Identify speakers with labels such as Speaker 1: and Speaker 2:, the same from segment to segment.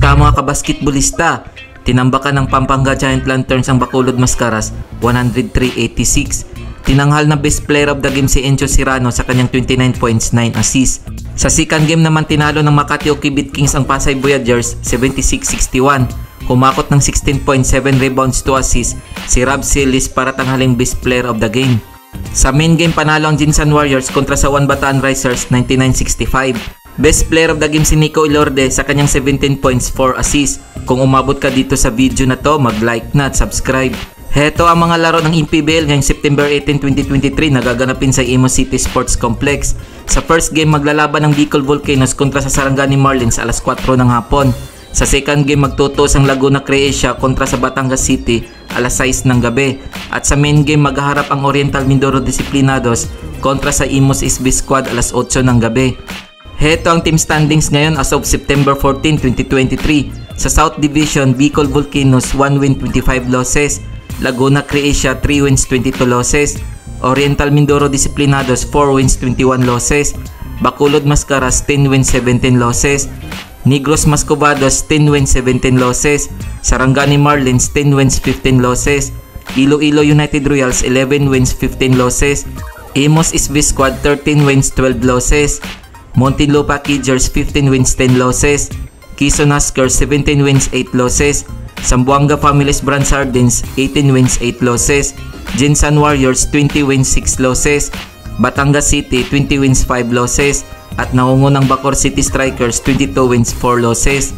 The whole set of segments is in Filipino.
Speaker 1: Kamusta mga kabasketballista? Tinambakan ng Pampanga Giant Lanterns ang Bacolod Mascaras 103-86. Tinanghal na best player of the game si Encho Serrano sa kanyang 29 points, 9 assists. Sa second game naman tinalo ng Makati Okibit Kings ang Pasay Voyagers 76-61. Humakot ng 16 points, 7 rebounds, 2 assists si Rob Silis para tanghaling best player of the game. Sa main game panalo ang Jinsan Warriors kontra sa One Bataan Risers 99-65. Best player of the game si Nico Ilorde sa kanyang 17 points, 4 assists. Kung umabot ka dito sa video na to, mag-like na at subscribe. Heto ang mga laro ng MPBL ngayong September 18, 2023 nagaganapin sa Imus City Sports Complex. Sa first game maglalaban ng Bicol Volcanoes kontra sa Sarangani Marlins alas 4 ng hapon. Sa second game magtutos ang Laguna Croatia kontra sa Batangas City alas 6 ng gabi. At sa main game maghaharap ang Oriental Mindoro Disciplinados kontra sa Imus SB Squad alas 8 ng gabi. Heto ang team standings ngayon as of September 14, 2023. Sa South Division, Bicol Volcanoes 1 win 25 losses, Laguna Croatia 3 wins 22 losses, Oriental Mindoro Disciplinados 4 wins 21 losses, Bacolod Mascaras 10 wins 17 losses, Negros Mascobados 10 wins 17 losses, Sarangani Marlins 10 wins 15 losses, Iloilo United Royals 11 wins 15 losses, Imus SB Squad 13 wins 12 losses, Muntinlupa Kidgers 15 wins 10 losses, Quezon Huskers 17 wins 8 losses, Zamboanga Families Brand Sardines 18 wins 8 losses, Jinsan Warriors 20 wins 6 losses, Batangas City 20 wins 5 losses, at nangungunang Bacoor City Strikers 22 wins 4 losses.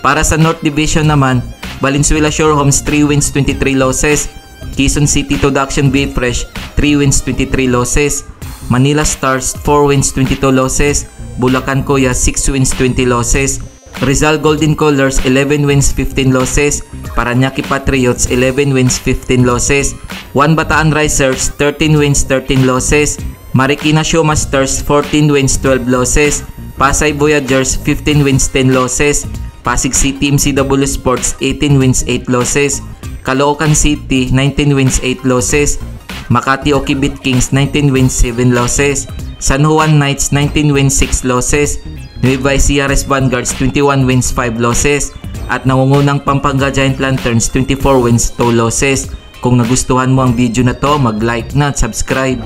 Speaker 1: Para sa North Division naman, Valenzuela Shore Homes 3 wins 23 losses, Quezon City Production Bay Fresh 3 wins 23 losses, Manila Stars 4 wins 22 losses, Bulacan Kuya 6 wins 20 losses, Rizal Golden Colors 11 wins 15 losses, Parañaque Patriots 11 wins 15 losses, One Bataan Risers 13 wins 13 losses, Marikina Showmasters 14 wins 12 losses, Pasay Voyagers 15 wins 10 losses, Pasig City MCW Sports 18 wins 8 losses, Caloocan City 19 wins 8 losses, Makati Okibit Kings 19 wins 7 losses, San Juan Knights 19 wins 6 losses, Nueva Ecija Vanguards 21 wins 5 losses, at nangungunang Pampanga Giant Lanterns 24 wins 2 losses. Kung nagustuhan mo ang video na to, mag-like na at subscribe.